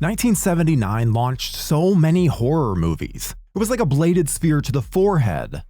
1979 launched so many horror movies. It was like a bladed spear to the forehead.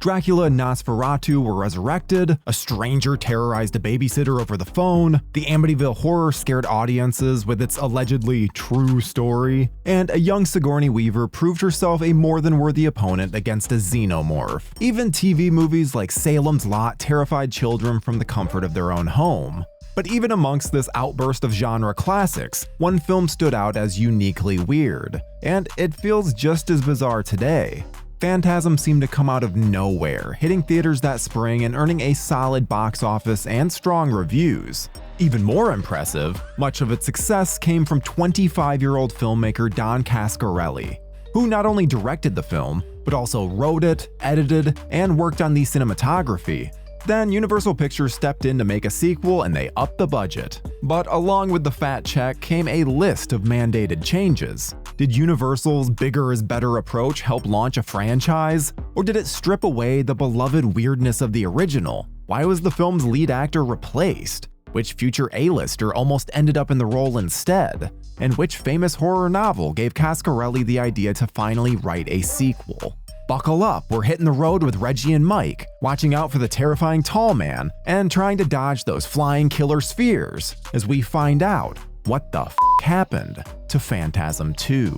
Dracula and Nosferatu were resurrected, a stranger terrorized a babysitter over the phone, the Amityville Horror scared audiences with its allegedly true story, and a young Sigourney Weaver proved herself a more than worthy opponent against a xenomorph. Even TV movies like Salem's Lot terrified children from the comfort of their own home. But even amongst this outburst of genre classics, one film stood out as uniquely weird, and it feels just as bizarre today. Phantasm seemed to come out of nowhere, hitting theaters that spring and earning a solid box office and strong reviews. Even more impressive, much of its success came from 25-year-old filmmaker Don Coscarelli, who not only directed the film, but also wrote it, edited, and worked on the cinematography. Then Universal Pictures stepped in to make a sequel and they upped the budget. But along with the fat check came a list of mandated changes. Did Universal's bigger is better approach help launch a franchise? Or did it strip away the beloved weirdness of the original? Why was the film's lead actor replaced? Which future A-lister almost ended up in the role instead? And which famous horror novel gave Coscarelli the idea to finally write a sequel? Buckle up, we're hitting the road with Reggie and Mike, watching out for the terrifying tall man, and trying to dodge those flying killer spheres, as we find out what the f happened to Phantasm II.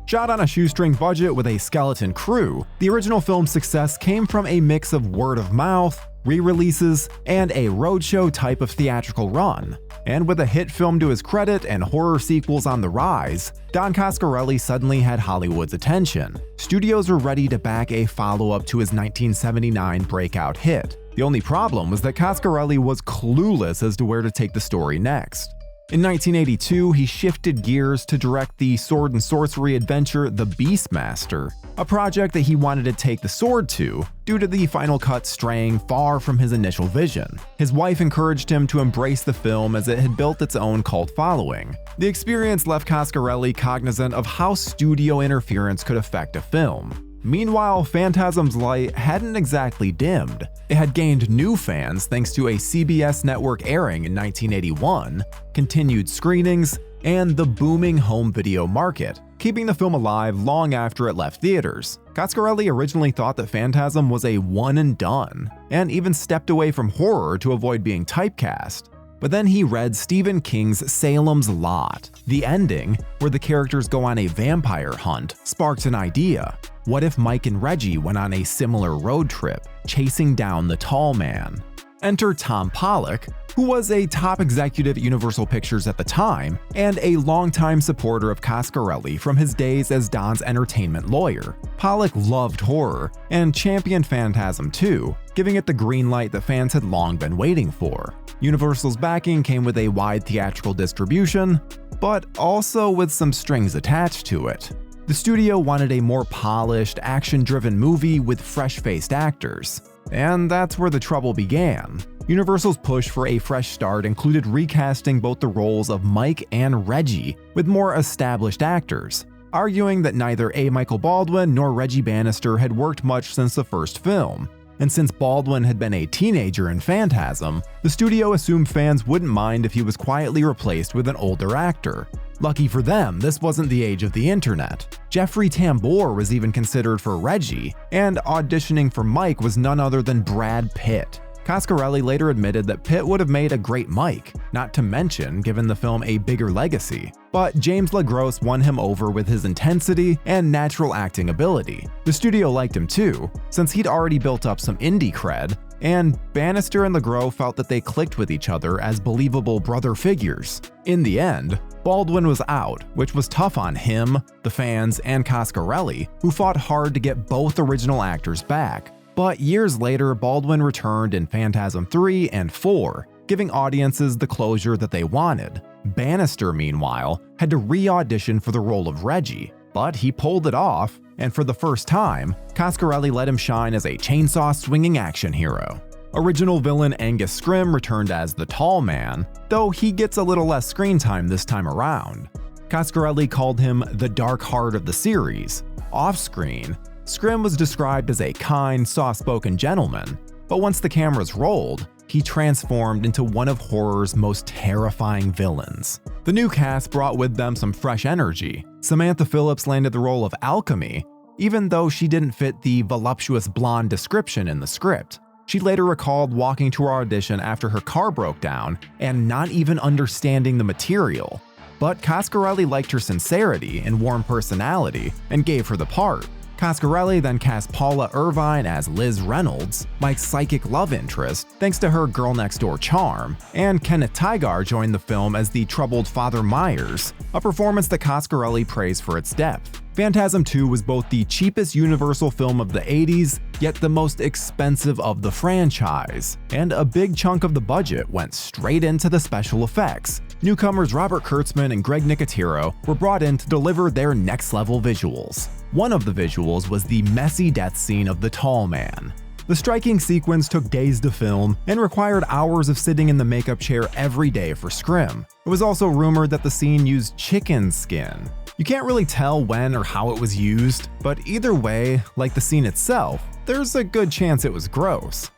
Shot on a shoestring budget with a skeleton crew, the original film's success came from a mix of word of mouth, re-releases, and a roadshow type of theatrical run. And with a hit film to his credit and horror sequels on the rise, Don Coscarelli suddenly had Hollywood's attention. Studios were ready to back a follow-up to his 1979 breakout hit. The only problem was that Coscarelli was clueless as to where to take the story next. In 1982, he shifted gears to direct the sword and sorcery adventure The Beastmaster, a project that he wanted to take the sword to due to the final cut straying far from his initial vision. His wife encouraged him to embrace the film as it had built its own cult following. The experience left Coscarelli cognizant of how studio interference could affect a film. Meanwhile, Phantasm's light hadn't exactly dimmed. It had gained new fans thanks to a CBS network airing in 1981, continued screenings, and the booming home video market, keeping the film alive long after it left theaters. Coscarelli originally thought that Phantasm was a one and done, and even stepped away from horror to avoid being typecast. But then he read Stephen King's Salem's Lot. The ending, where the characters go on a vampire hunt, sparked an idea. What if Mike and Reggie went on a similar road trip, chasing down the tall man? Enter Tom Pollock, who was a top executive at Universal Pictures at the time, and a longtime supporter of Coscarelli from his days as Don's entertainment lawyer. Pollock loved horror, and championed Phantasm II, giving it the green light that fans had long been waiting for. Universal's backing came with a wide theatrical distribution, but also with some strings attached to it. The studio wanted a more polished, action-driven movie with fresh-faced actors. And that's where the trouble began. Universal's push for a fresh start included recasting both the roles of Mike and Reggie with more established actors, arguing that neither A. Michael Baldwin nor Reggie Bannister had worked much since the first film. And since Baldwin had been a teenager in Phantasm, the studio assumed fans wouldn't mind if he was quietly replaced with an older actor. Lucky for them, this wasn't the age of the internet. Jeffrey Tambor was even considered for Reggie, and auditioning for Mike was none other than Brad Pitt. Coscarelli later admitted that Pitt would have made a great Mike, not to mention given the film a bigger legacy. But James LaGrosse won him over with his intensity and natural acting ability. The studio liked him too, since he'd already built up some indie cred, and Bannister and LaGrosse felt that they clicked with each other as believable brother figures. In the end, Baldwin was out, which was tough on him, the fans, and Coscarelli, who fought hard to get both original actors back. But years later, Baldwin returned in Phantasm III and IV, giving audiences the closure that they wanted. Bannister, meanwhile, had to re-audition for the role of Reggie, but he pulled it off, and for the first time, Coscarelli let him shine as a chainsaw-swinging action hero. Original villain Angus Scrimm returned as the Tall Man, though he gets a little less screen time this time around. Coscarelli called him the dark heart of the series. Off-screen, Scrim was described as a kind, soft-spoken gentleman, but once the cameras rolled, he transformed into one of horror's most terrifying villains. The new cast brought with them some fresh energy. Samantha Phillips landed the role of Alchemy, even though she didn't fit the voluptuous blonde description in the script. She later recalled walking to her audition after her car broke down and not even understanding the material. But Coscarelli liked her sincerity and warm personality and gave her the part. Coscarelli then cast Paula Irvine as Liz Reynolds, Mike's psychic love interest, thanks to her girl-next-door charm, and Kenneth Tygar joined the film as the troubled Father Myers, a performance that Coscarelli praised for its depth. Phantasm II was both the cheapest Universal film of the 80s, yet the most expensive of the franchise, and a big chunk of the budget went straight into the special effects. Newcomers Robert Kurtzman and Greg Nicotero were brought in to deliver their next-level visuals. One of the visuals was the messy death scene of the Tall Man. The striking sequence took days to film and required hours of sitting in the makeup chair every day for Scrim. It was also rumored that the scene used chicken skin. You can't really tell when or how it was used, but either way, like the scene itself, there's a good chance it was gross.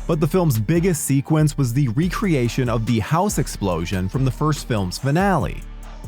But the film's biggest sequence was the recreation of the house explosion from the first film's finale.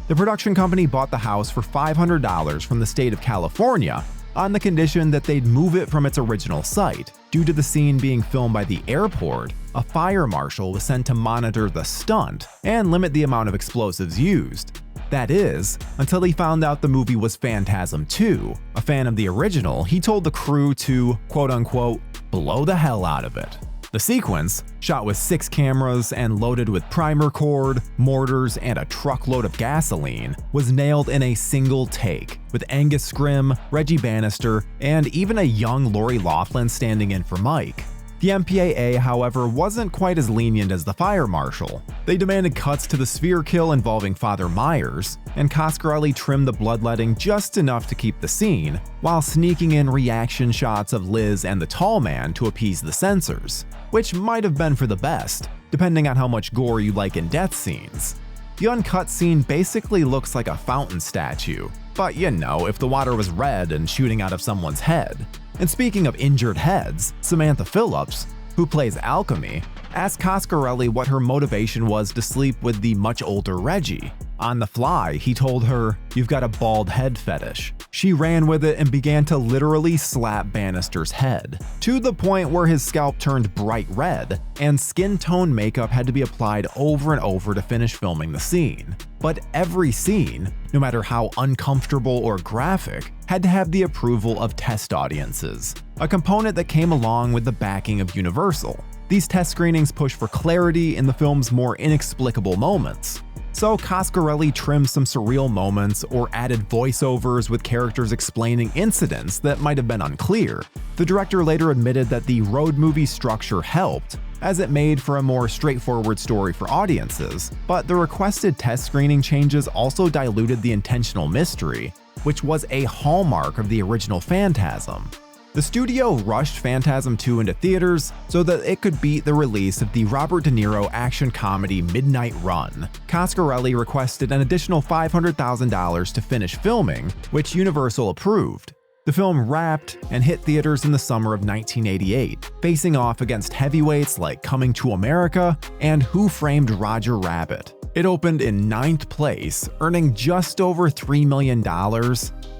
The production company bought the house for $500 from the state of California on the condition that they'd move it from its original site. Due to the scene being filmed by the airport, a fire marshal was sent to monitor the stunt and limit the amount of explosives used. That is, until he found out the movie was Phantasm II. A fan of the original, he told the crew to, quote-unquote, blow the hell out of it. The sequence, shot with 6 cameras and loaded with primer cord, mortars, and a truckload of gasoline, was nailed in a single take, with Angus Scrim, Reggie Bannister, and even a young Lori Loughlin standing in for Mike. The MPAA, however, wasn't quite as lenient as the fire marshal. They demanded cuts to the sphere kill involving Father Myers, and Coscarelli trimmed the bloodletting just enough to keep the scene, while sneaking in reaction shots of Liz and the Tall Man to appease the censors, which might have been for the best, depending on how much gore you like in death scenes. The uncut scene basically looks like a fountain statue, but you know, if the water was red and shooting out of someone's head. And speaking of injured heads, Samantha Phillips, who plays Alchemy, asked Coscarelli what her motivation was to sleep with the much older Reggie. On the fly, he told her, "You've got a bald head fetish." She ran with it and began to literally slap Bannister's head, to the point where his scalp turned bright red, and skin tone makeup had to be applied over and over to finish filming the scene. But every scene, no matter how uncomfortable or graphic, had to have the approval of test audiences, a component that came along with the backing of Universal. These test screenings push for clarity in the film's more inexplicable moments. So Coscarelli trimmed some surreal moments or added voiceovers with characters explaining incidents that might have been unclear. The director later admitted that the road movie structure helped, as it made for a more straightforward story for audiences, but the requested test screening changes also diluted the intentional mystery, which was a hallmark of the original Phantasm. The studio rushed Phantasm II into theaters so that it could beat the release of the Robert De Niro action comedy Midnight Run. Coscarelli requested an additional $500,000 to finish filming, which Universal approved. The film wrapped and hit theaters in the summer of 1988, facing off against heavyweights like Coming to America and Who Framed Roger Rabbit. It opened in 9th place, earning just over $3 million,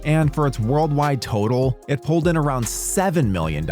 and for its worldwide total, it pulled in around $7 million.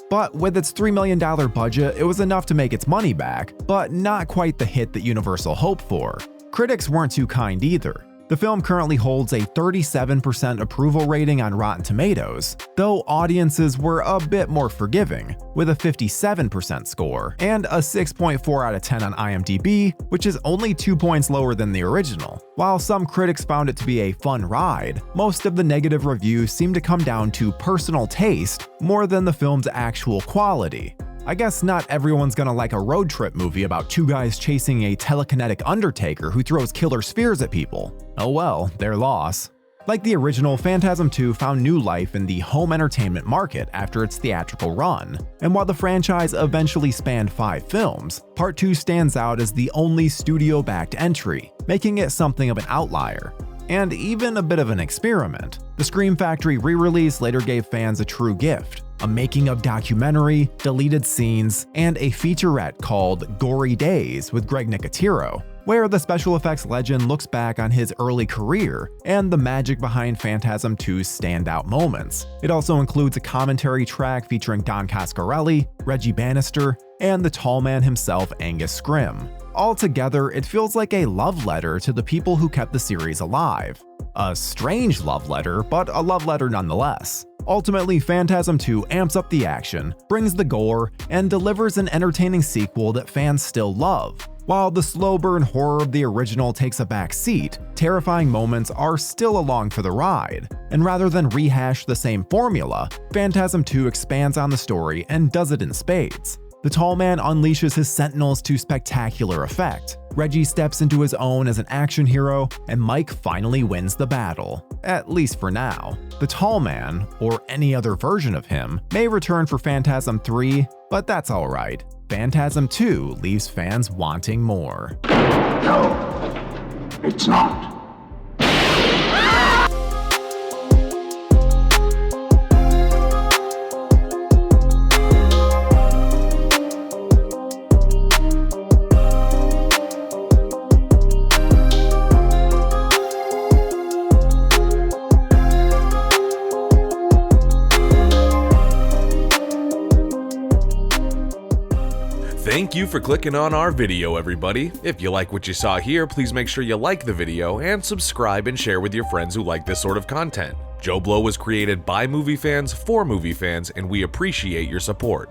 But with its $3 million budget, it was enough to make its money back, but not quite the hit that Universal hoped for. Critics weren't too kind either. The film currently holds a 37% approval rating on Rotten Tomatoes, though audiences were a bit more forgiving, with a 57% score, and a 6.4 out of 10 on IMDb, which is only 2 points lower than the original. While some critics found it to be a fun ride, most of the negative reviews seem to come down to personal taste more than the film's actual quality. I guess not everyone's gonna like a road trip movie about 2 guys chasing a telekinetic undertaker who throws killer spheres at people. Oh well, their loss. Like the original, Phantasm II found new life in the home entertainment market after its theatrical run, and while the franchise eventually spanned 5 films, Part 2 stands out as the only studio-backed entry, making it something of an outlier. and even a bit of an experiment. The Scream Factory re-release later gave fans a true gift: a making-of documentary, deleted scenes, and a featurette called Gory Days with Greg Nicotero, where the special effects legend looks back on his early career and the magic behind Phantasm II's standout moments. It also includes a commentary track featuring Don Coscarelli, Reggie Bannister, and the tall man himself, Angus Scrimm. Altogether, it feels like a love letter to the people who kept the series alive. A strange love letter, but a love letter nonetheless. Ultimately, Phantasm II amps up the action, brings the gore, and delivers an entertaining sequel that fans still love. While the slow burn horror of the original takes a back seat, terrifying moments are still along for the ride. And rather than rehash the same formula, Phantasm II expands on the story and does it in spades. The tall man unleashes his sentinels to spectacular effect. Reggie steps into his own as an action hero, and Mike finally wins the battle. At least for now. The tall man, or any other version of him, may return for Phantasm III, but that's alright. Phantasm II leaves fans wanting more. No, it's not. Thank you for clicking on our video, everybody. If you like what you saw here, please make sure you like the video and subscribe and share with your friends who like this sort of content. JoBlo was created by movie fans for movie fans, and we appreciate your support.